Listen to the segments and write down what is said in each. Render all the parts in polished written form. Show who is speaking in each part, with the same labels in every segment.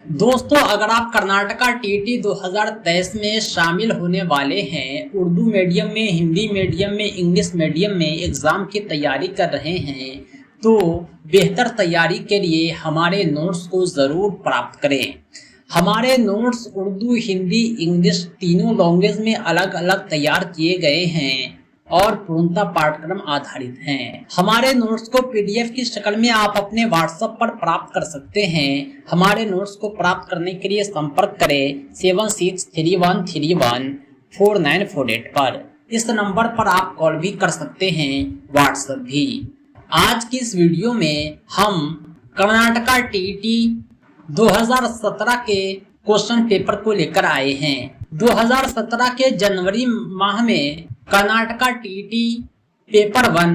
Speaker 1: दोस्तों, अगर आप कर्नाटका टीटी 2023 में शामिल होने वाले हैं, उर्दू मीडियम में, हिंदी मीडियम में, इंग्लिश मीडियम में एग्ज़ाम की तैयारी कर रहे हैं, तो बेहतर तैयारी के लिए हमारे नोट्स को ज़रूर प्राप्त करें। हमारे नोट्स उर्दू, हिंदी, इंग्लिश तीनों लैंग्वेज में अलग अलग तैयार किए गए हैं और पूर्णतः पाठ्यक्रम आधारित हैं। हमारे नोट्स को पीडीएफ की शक्ल में आप अपने व्हाट्सएप पर प्राप्त कर सकते हैं। हमारे नोट्स को प्राप्त करने के लिए संपर्क करें 7631314948 पर। इस नंबर पर आप कॉल भी कर सकते हैं, व्हाट्सएप भी। आज की इस वीडियो में हम कर्नाटका टीटी 2017 के क्वेश्चन पेपर को लेकर आए हैं। 2017 के जनवरी माह में Karnataka TT paper 1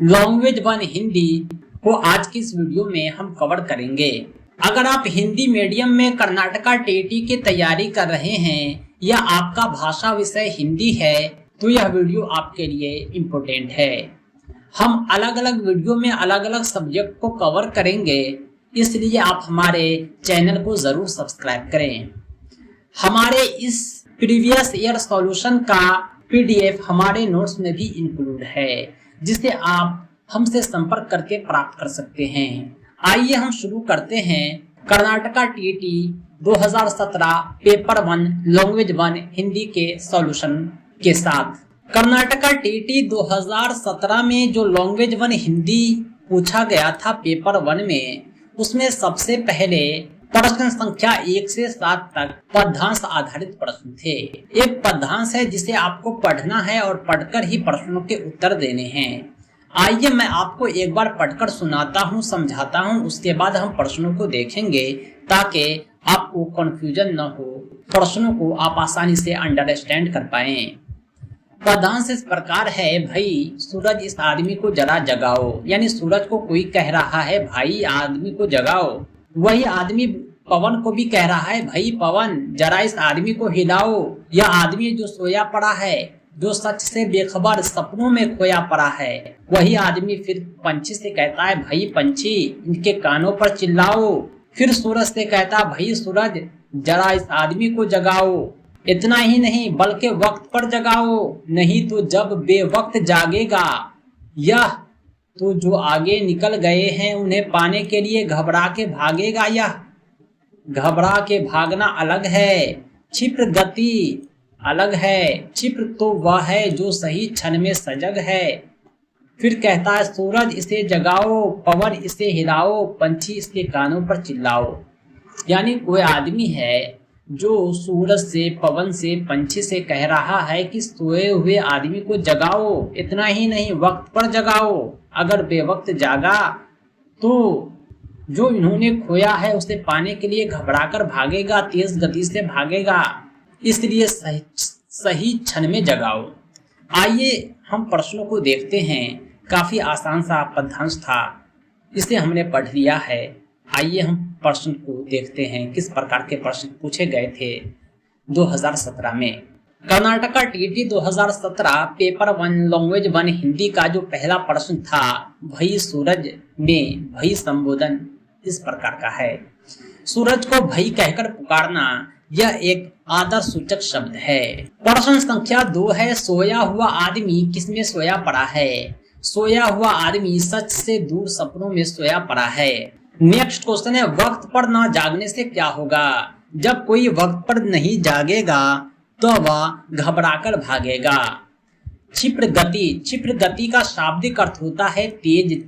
Speaker 1: language 1 Hindi को आज की इस वीडियो में हम कवर करेंगे। अगर आप हिंदी मीडियम में कर्नाटका टीटी की तैयारी कर रहे हैं या आपका भाषा विषय हिंदी है तो यह वीडियो आपके लिए इम्पोर्टेंट है। हम अलग अलग वीडियो में अलग अलग सब्जेक्ट को कवर करेंगे, इसलिए आप हमारे चैनल को जरूर सब्सक्राइब करें। हमारे इस प्रीवियस ईयर सॉल्यूशन का पीडीएफ हमारे नोट्स में भी इंक्लूड है, जिसे आप हमसे संपर्क करके प्राप्त कर सकते हैं। आइए हम शुरू करते हैं Karnataka TT 2017 paper 1 language 1 Hindi के सॉल्यूशन के साथ। कर्नाटका टीटी 2017 में जो लैंग्वेज 1 हिंदी पूछा गया था पेपर 1 में, उसमें सबसे पहले प्रश्न संख्या 1 से 7 तक पद्यांश आधारित प्रश्न थे। एक पद्यांश है जिसे आपको पढ़ना है और पढ़कर ही प्रश्नों के उत्तर देने हैं। आइए मैं आपको एक बार पढ़कर सुनाता हूँ, समझाता हूँ, उसके बाद हम प्रश्नों को देखेंगे ताकि आपको कंफ्यूजन न हो, प्रश्नों को आप आसानी से अंडरस्टैंड कर पाएं। पद्यांश इस प्रकार है, भाई सूरज इस आदमी को जरा जगाओ। यानी सूरज को कोई कह रहा है भाई आदमी को जगाओ, वही आदमी पवन को भी कह रहा है भाई पवन जरा इस आदमी को हिलाओ। यह आदमी जो सोया पड़ा है, जो सच से बेखबर सपनों में खोया पड़ा है, वही आदमी फिर पंछी से कहता है भाई पंछी इनके कानों पर चिल्लाओ। फिर सूरज से कहता भाई सूरज जरा इस आदमी को जगाओ। इतना ही नहीं बल्कि वक्त पर जगाओ, नहीं तो जब बेवक्त जागेगा यह तो जो आगे निकल गए हैं उन्हें पाने के लिए घबरा के भागेगा। यह घबरा के भागना अलग है, क्षिप्र गति अलग है। क्षिप्र तो वह है जो सही क्षण में सजग है। फिर कहता है सूरज इसे जगाओ, पवन इसे हिलाओ, पंछी इसके कानों पर चिल्लाओ। यानी कोई आदमी है जो सूरज से, पवन से, पंछी से कह रहा है कि सोए हुए आदमी को जगाओ। इतना ही नहीं वक्त पर जगाओ, अगर बेवक्त जागा तो जो इन्होंने खोया है उसे पाने के लिए घबराकर भागेगा, तेज गति से भागेगा। इसलिए सही क्षण में जगाओ। आइए हम प्रश्नों को देखते हैं। काफी आसान सा पद्यांश था, इसे हमने पढ़ लिया है। आइए हम प्रश्न को देखते हैं किस प्रकार के प्रश्न पूछे गए थे 2017 में। Karnataka TT 2017 paper 1 language 1 Hindi का जो पहला प्रश्न था, भई सूरज में भई संबोधन इस प्रकार का है। सूरज को भई कहकर पुकारना यह एक आदर सूचक शब्द है। प्रश्न संख्या 2 है, सोया हुआ आदमी किसमें सोया पड़ा है? सोया हुआ आदमी सच से दूर सपनों में सोया पड़ा है। नेक्स्ट क्वेश्चन है, वक्त पर ना जागने से क्या होगा? जब कोई वक्त पर नहीं जागेगा तो वह घबराकर भागेगा। क्षिप्र गति, क्षिप्र गति का शाब्दिक अर्थ होता है तेज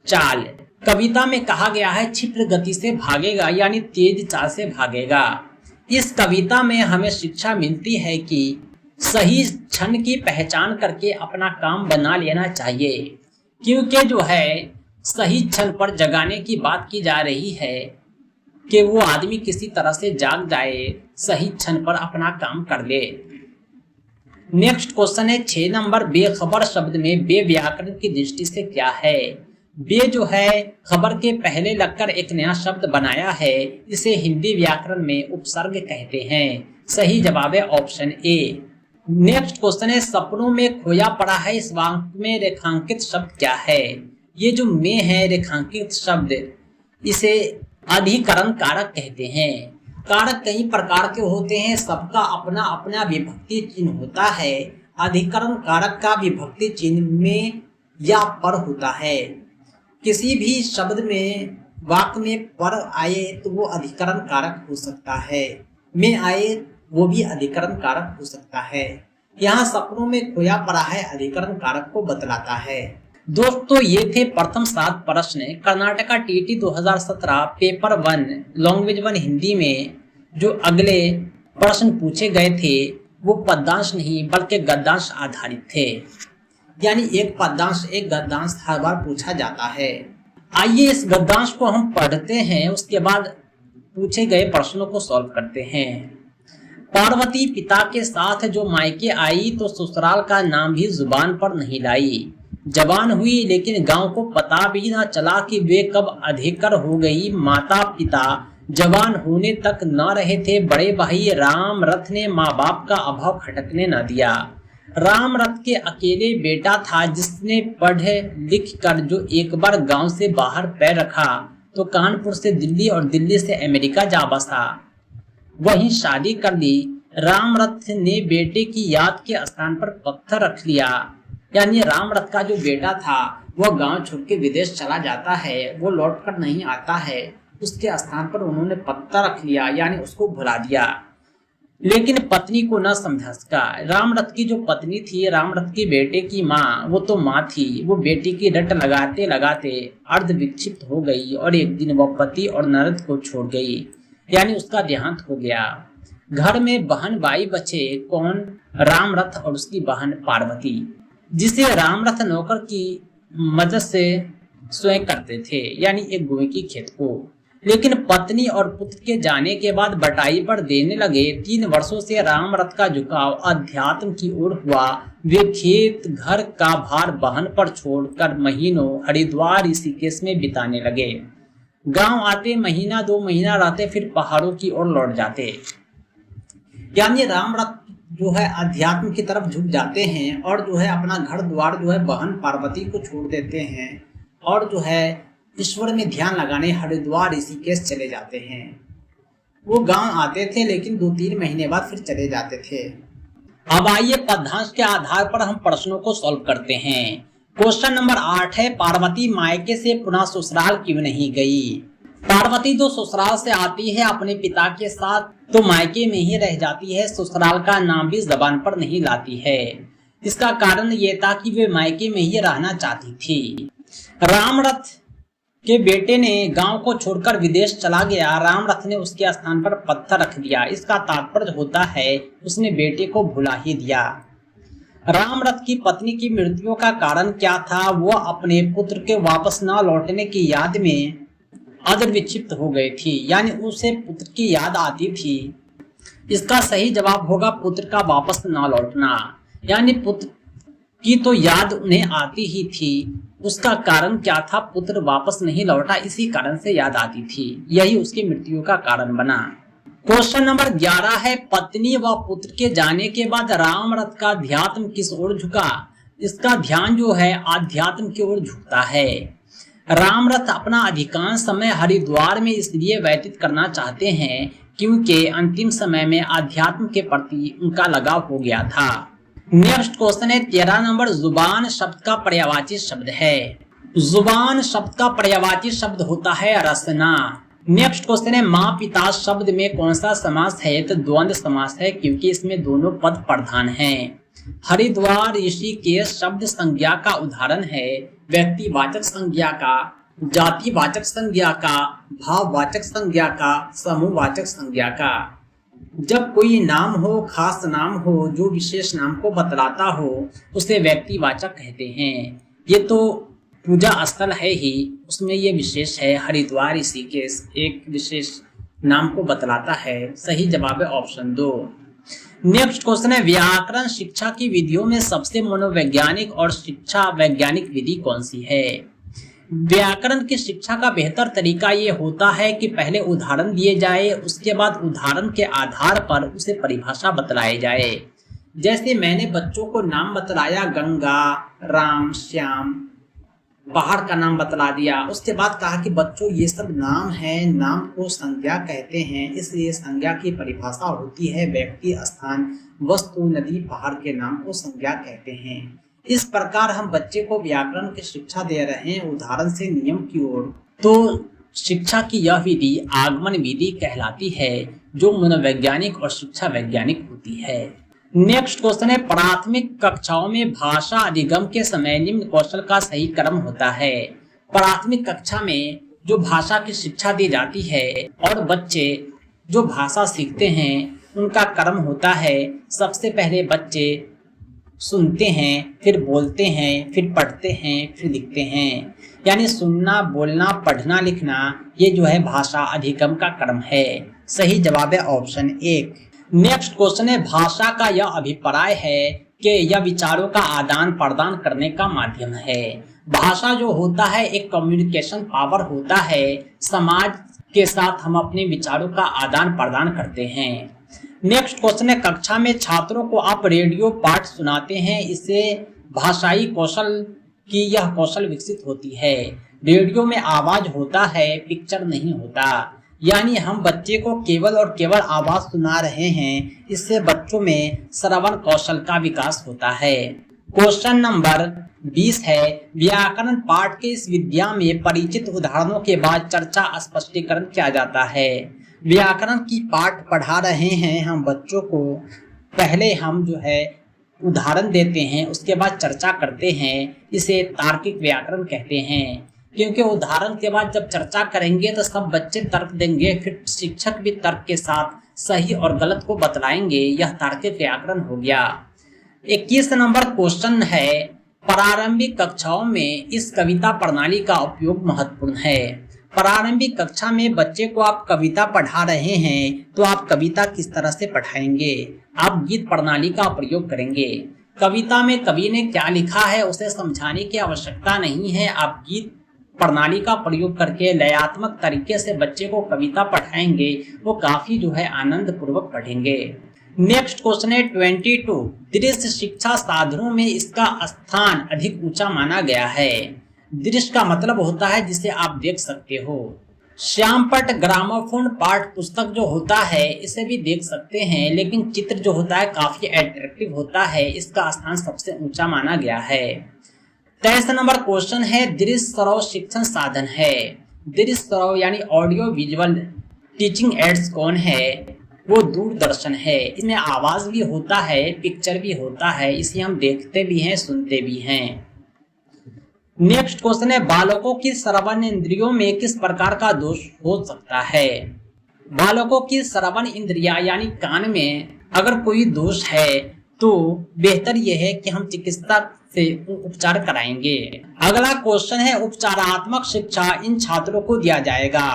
Speaker 1: चाल। कविता में कहा गया है क्षिप्र गति से भागेगा, यानी तेज चाल से भागेगा। इस कविता में हमें शिक्षा मिलती है कि सही क्षण की पहचान करके अपना काम बना लेना चाहिए, क्योंकि जो है सही क्षण पर जगाने की बात की जा रही है कि वो आदमी किसी तरह से जाग जाए, सही क्षण पर अपना काम कर ले। नेक्स्ट क्वेश्चन है 6 नंबर, बेखबर शब्द में बे व्याकरण की दृष्टि से क्या है? बे जो है खबर के पहले लगकर एक नया शब्द बनाया है, इसे हिंदी व्याकरण में उपसर्ग कहते हैं। सही जवाब है ऑप्शन ए। नेक्स्ट क्वेश्चन है, सपनों में खोया पड़ा है, इस वाक्य में रेखांकित शब्द क्या है? ये जो में है रेखांकित शब्द, इसे अधिकरण कारक कहते हैं। कारक कई प्रकार के होते हैं, सबका अपना अपना विभक्ति चिन्ह होता है। अधिकरण कारक का विभक्ति चिन्ह में या पर होता है। किसी भी शब्द में वाक्य में पर आए तो वो अधिकरण कारक हो सकता है, में आए वो भी अधिकरण कारक हो सकता है। यहाँ सपनों में खोया पड़ा है अधिकरण कारक को बतलाता है। दोस्तों ये थे प्रथम 7 प्रश्न Karnataka TT 2017 paper 1 language 1 Hindi में। जो अगले प्रश्न पूछे गए थे वो पद्यांश नहीं बल्कि गद्यांश आधारित थे, यानी एक पद्यांश एक गद्यांश हर बार पूछा जाता है। आइए इस गद्यांश को हम पढ़ते हैं, उसके बाद पूछे गए प्रश्नों को सॉल्व करते हैं। पार्वती पिता के साथ जो मायके आई तो ससुराल का नाम भी जुबान पर नहीं लाई। जवान हुई लेकिन गांव को पता भी न चला कि वे कब अधिकर हो गई। माता पिता जवान होने तक न रहे थे। बड़े भाई राम रथ ने माँ बाप का अभाव खटकने न दिया। राम रथ के अकेले बेटा था जिसने पढ़ लिख कर जो एक बार गांव से बाहर पैर रखा तो कानपुर से दिल्ली और दिल्ली से अमेरिका जा बसा, वहीं शादी कर ली। राम रथ ने बेटे की याद के स्थान पर पत्थर रख लिया, यानी राम रथ का जो बेटा था वह गांव छोड़ के विदेश चला जाता है, वो लौट कर नहीं आता है। उसके स्थान पर उन्होंने पत्थर रख लिया, यानी उसको भुला दिया। लेकिन पत्नी को न समझा सका। राम रथ की जो पत्नी थी, राम रथ के बेटे की माँ, वो तो माँ थी, वो बेटी की रट लगाते लगाते अर्ध विक्षिप्त हो गई और एक दिन वह पति और नरद को छोड़ गई, यानी उसका देहांत हो गया। घर में बहन भाई बचे, कौन? राम रथ और उसकी बहन पार्वती, जिसे राम रथ नौकर की मदद से स्वयं करते थे, यानी एक गोई की खेत को। लेकिन पत्नी और पुत्र के जाने के बाद बटाई पर देने लगे। 3 वर्षों से राम रथ का झुकाव अध्यात्म की ओर हुआ। वे खेत घर का भार बहन पर छोड़कर महीनों हरिद्वार ऋषिकेश में बिताने लगे। गांव आते महीना 2 महीना रहते, फिर पहाड़ों की ओर लौट जाते। यानी राम रथ जो है अध्यात्म की तरफ झुक जाते हैं और जो है अपना घर द्वार जो है बहन पार्वती को छोड़ देते हैं और जो है ईश्वर में ध्यान लगाने हरिद्वार ऋषिकेश चले जाते हैं। वो गांव आते थे लेकिन 2-3 महीने बाद फिर चले जाते थे। अब आइए पद्यांश के आधार पर हम प्रश्नों को सॉल्व करते हैं। क्वेश्चन नंबर 8 है, पार्वती मायके से पुनः ससुराल क्यों नहीं गई? पार्वती जो ससुराल से आती है अपने पिता के साथ तो मायके में ही रह जाती है, ससुराल का नाम भी जबान पर नहीं लाती है। इसका कारण ये था कि वे मायके में ही रहना चाहती थी। रामरथ के बेटे ने गांव को छोड़कर विदेश चला गया। रामरथ ने उसके स्थान पर पत्थर रख दिया। इसका तात्पर्य होता है उसने बेटे को भुला ही दिया। रामरथ की पत्नी की मृत्यु का कारण क्या था? वो अपने पुत्र के वापस न लौटने की याद में अदर विक्षिप्त हो गई थी, यानी उसे पुत्र की याद आती थी। इसका सही जवाब होगा पुत्र का वापस न लौटना, यानी पुत्र की तो याद उन्हें आती ही थी। उसका कारण क्या था? पुत्र वापस नहीं लौटा, इसी कारण से याद आती थी। यही उसकी मृत्यु का कारण बना। क्वेश्चन नंबर 11 है, पत्नी व पुत्र के जाने के बाद रामरथ का ध्यात्म किस ओर झुका? इसका ध्यान जो है आध्यात्म की ओर झुकता है। रामरथ अपना अधिकांश समय हरिद्वार में इसलिए व्यतीत करना चाहते हैं क्योंकि अंतिम समय में अध्यात्म के प्रति उनका लगाव हो गया था। नेक्स्ट क्वेश्चन है 13 नंबर, जुबान शब्द का पर्यायवाची शब्द है। जुबान शब्द का पर्यायवाची शब्द होता है रसना। नेक्स्ट क्वेश्चन है, माँ पिता शब्द में कौन सा समास है? तो द्वंद्व समास है क्योंकि इसमें दोनों पद प्रधान हैं। हरिद्वार ऋषिकेश शब्द संज्ञा का उदाहरण है, व्यक्तिवाचक संज्ञा का, जातिवाचक संज्ञा का, भाववाचक संज्ञा का, समूहवाचक संज्ञा का। जब कोई नाम हो, खास नाम हो, जो विशेष नाम को बतलाता हो, उसे व्यक्तिवाचक कहते हैं। ये तो पूजा स्थल है ही, उसमें ये विशेष है। हरिद्वार ऋषिकेश एक विशेष नाम को बतलाता है। सही जवाब है ऑप्शन 2। नेक्स्ट क्वेश्चन है, व्याकरण शिक्षा की विधियों में सबसे मनोवैज्ञानिक और शिक्षा वैज्ञानिक विधि कौन सी है? व्याकरण की शिक्षा का बेहतर तरीका ये होता है कि पहले उदाहरण दिए जाए, उसके बाद उदाहरण के आधार पर उसे परिभाषा बतलाए जाए। जैसे मैंने बच्चों को नाम बतलाया, गंगा, राम, श्याम, पहाड़ का नाम बतला दिया। उसके बाद कहा कि बच्चों ये सब नाम है, नाम को संज्ञा कहते हैं, इसलिए संज्ञा की परिभाषा होती है व्यक्ति, स्थान, वस्तु, नदी, पहाड़ के नाम को संज्ञा कहते हैं। इस प्रकार हम बच्चे को व्याकरण की शिक्षा दे रहे हैं उदाहरण से नियम की ओर। तो शिक्षा की यह विधि आगमन विधि कहलाती है जो मनोवैज्ञानिक और शिक्षा वैज्ञानिक होती है। नेक्स्ट क्वेश्चन है, प्राथमिक कक्षाओं में भाषा अधिगम के समय निम्न कौशल का सही क्रम होता है। प्राथमिक कक्षा में जो भाषा की शिक्षा दी जाती है और बच्चे जो भाषा सीखते हैं उनका क्रम होता है, सबसे पहले बच्चे सुनते हैं, फिर बोलते हैं, फिर पढ़ते हैं, फिर लिखते हैं। यानी सुनना, बोलना, पढ़ना, लिखना, ये जो है भाषा अधिगम का क्रम है। सही जवाब है ऑप्शन 1। नेक्स्ट क्वेश्चन है, भाषा का यह अभिप्राय है कि यह विचारों का आदान प्रदान करने का माध्यम है। भाषा जो होता है एक कम्युनिकेशन पावर होता है, समाज के साथ हम अपने विचारों का आदान प्रदान करते हैं। नेक्स्ट क्वेश्चन है, कक्षा में छात्रों को आप रेडियो पाठ सुनाते हैं, इससे भाषाई कौशल की यह कौशल विकसित होती है। रेडियो में आवाज होता है, पिक्चर नहीं होता, यानी हम बच्चे को केवल और केवल आवाज सुना रहे हैं, इससे बच्चों में श्रवण कौशल का विकास होता है। क्वेश्चन नंबर 20 है, व्याकरण पाठ के इस विद्या में परिचित उदाहरणों के बाद चर्चा स्पष्टीकरण किया जाता है। व्याकरण की पाठ पढ़ा रहे हैं हम बच्चों को, पहले हम जो है उदाहरण देते हैं, उसके बाद चर्चा करते हैं, इसे तार्किक व्याकरण कहते हैं। क्योंकि उदाहरण के बाद जब चर्चा करेंगे तो सब बच्चे तर्क देंगे, फिर शिक्षक भी तर्क के साथ सही और गलत को बतलाएंगे, यह तार्किक व्याकरण हो गया। 21 नंबर क्वेश्चन है, प्रारंभिक कक्षाओं में इस कविता प्रणाली का उपयोग महत्वपूर्ण है। प्रारंभिक कक्षा में बच्चे को आप कविता पढ़ा रहे हैं तो आप कविता किस तरह से पढ़ाएंगे? आप गीत प्रणाली का प्रयोग करेंगे। कविता में कवि ने क्या लिखा है उसे समझाने की आवश्यकता नहीं है, आप गीत प्रणाली का प्रयोग करके लयात्मक तरीके से बच्चे को कविता पढ़ाएंगे, वो काफी जो है आनंद पूर्वक पढ़ेंगे। नेक्स्ट क्वेश्चन है 22, दृश्य शिक्षा साधनों में इसका स्थान अधिक ऊंचा माना गया है। दृश्य का मतलब होता है जिसे आप देख सकते हो। श्यामपट्ट ग्रामोफोन पाठ पुस्तक जो होता है इसे भी देख सकते हैं, लेकिन चित्र जो होता है काफी अट्रैक्टिव होता है, इसका स्थान सबसे ऊंचा माना गया है। 23 नंबर क्वेश्चन है, दृश्य श्रव्य शिक्षण साधन है। दृश्य श्रव्य यानी ऑडियो विजुअल टीचिंग एड्स कौन है? वो दूरदर्शन है। इसमें आवाज भी होता है, पिक्चर भी होता है, इसे हम देखते भी हैं, सुनते भी हैं। नेक्स्ट क्वेश्चन है, बालकों की श्रवण इंद्रियों में किस प्रकार का दोष हो सकता है? बालकों की श्रवण इंद्रिया यानी कान में अगर कोई दोष है तो बेहतर यह है कि हम चिकित्सा से उपचार कराएंगे। अगला क्वेश्चन है, उपचारात्मक शिक्षा इन छात्रों को दिया जाएगा।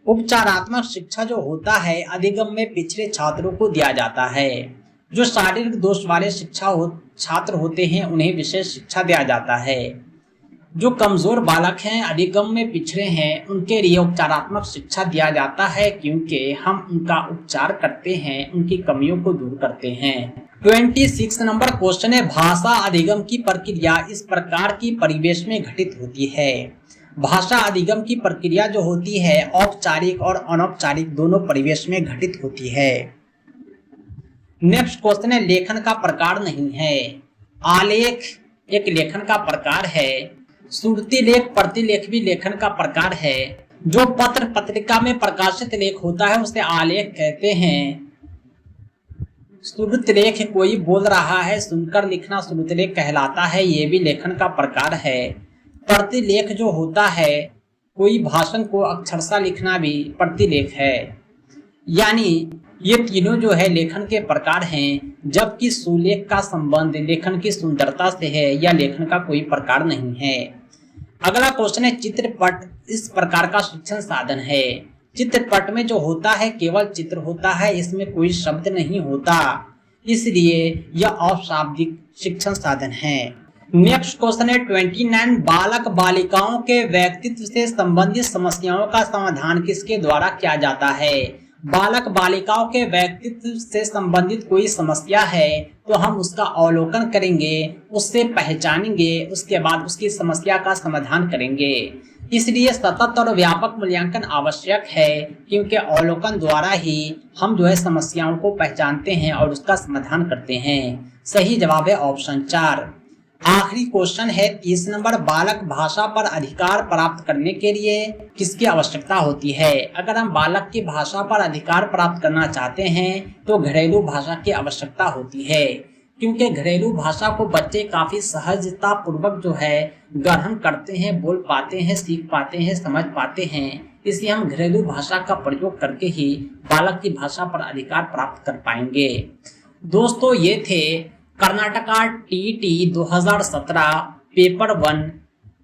Speaker 1: उपचारात्मक शिक्षा जो होता है अधिगम में पिछड़े छात्रों को दिया जाता है। जो शारीरिक दोष वाले छात्र होते हैं उन्हें विशेष शिक्षा दिया जाता है। जो कमजोर बालक हैं, अधिगम में पिछड़े हैं, उनके लिए उपचारात्मक शिक्षा दिया जाता है, क्योंकि हम उनका उपचार करते हैं, उनकी कमियों को दूर करते हैं। 26 नंबर क्वेश्चन है, भाषा अधिगम की प्रक्रिया इस प्रकार की परिवेश में घटित होती है। भाषा अधिगम की प्रक्रिया जो होती है औपचारिक और अनौपचारिक दोनों परिवेश में घटित होती है। नेक्स्ट क्वेश्चन है, लेखन का प्रकार नहीं है। आलेख एक लेखन का प्रकार है, सुरती लेख, प्रतिलेख भी लेखन का प्रकार है। जो पत्र पत्रिका में प्रकाशित लेख होता है उसे आलेख कहते हैं। श्रुतलेख कोई बोल रहा है सुनकर लिखना श्रुतलेख कहलाता है, ये भी लेखन का प्रकार है। प्रतिलेख जो होता है कोई भाषण को अक्षरशः लिखना भी प्रतिलेख है। यानी ये तीनों जो है लेखन के प्रकार हैं, जबकि सुलेख का संबंध लेखन की सुंदरता से है, या लेखन का कोई प्रकार नहीं है। अगला क्वेश्चन है, चित्रपट इस प्रकार का शिक्षण साधन है। चित्रपट में जो होता है केवल चित्र होता है, इसमें कोई शब्द नहीं होता, इसलिए यह अशाब्दिक शिक्षण साधन है। नेक्स्ट क्वेश्चन है 29, बालक बालिकाओं के व्यक्तित्व से संबंधित समस्याओं का समाधान किसके द्वारा किया जाता है? बालक बालिकाओं के व्यक्तित्व से संबंधित कोई समस्या है तो हम उसका अवलोकन करेंगे, उससे पहचानेंगे, उसके बाद उसकी समस्या का समाधान करेंगे। इसलिए सतत और व्यापक मूल्यांकन आवश्यक है, क्योंकि अवलोकन द्वारा ही हम समस्याओं को पहचानते हैं और उसका समाधान करते हैं। सही जवाब है ऑप्शन 4। आखिरी क्वेश्चन है 30 नंबर। बालक भाषा पर अधिकार प्राप्त करने के लिए किसकी आवश्यकता होती है? अगर हम बालक की भाषा पर अधिकार प्राप्त करना चाहते हैं तो घरेलू भाषा की आवश्यकता होती है, क्योंकि घरेलू भाषा को बच्चे काफी सहजता पूर्वक ग्रहण करते हैं, बोल पाते हैं, सीख पाते हैं, समझ पाते हैं। इसलिए हम घरेलू भाषा का प्रयोग करके ही बालक की भाषा पर अधिकार प्राप्त कर पाएंगे। दोस्तों, ये थे Karnataka TT 2017 paper 1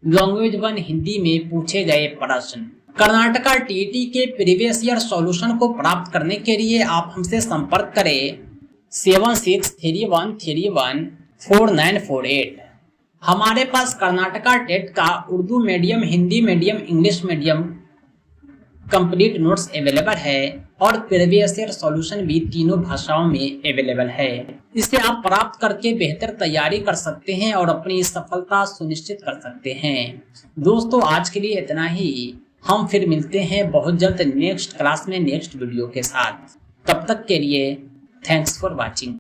Speaker 1: language 1 Hindi में पूछे गए प्रश्न। कर्नाटका टीटी के प्रीवियस ईयर सॉल्यूशन को प्राप्त करने के लिए आप हमसे संपर्क करें 7631314948। हमारे पास कर्नाटका टेट का Urdu medium, Hindi medium, English medium complete notes available है और प्रीवियस ईयर सॉल्यूशन भी तीनों भाषाओं में अवेलेबल है। इसे आप प्राप्त करके बेहतर तैयारी कर सकते हैं और अपनी सफलता सुनिश्चित कर सकते हैं। दोस्तों, आज के लिए इतना ही। हम फिर मिलते हैं बहुत जल्द नेक्स्ट क्लास में नेक्स्ट वीडियो के साथ। तब तक के लिए थैंक्स फॉर वॉचिंग।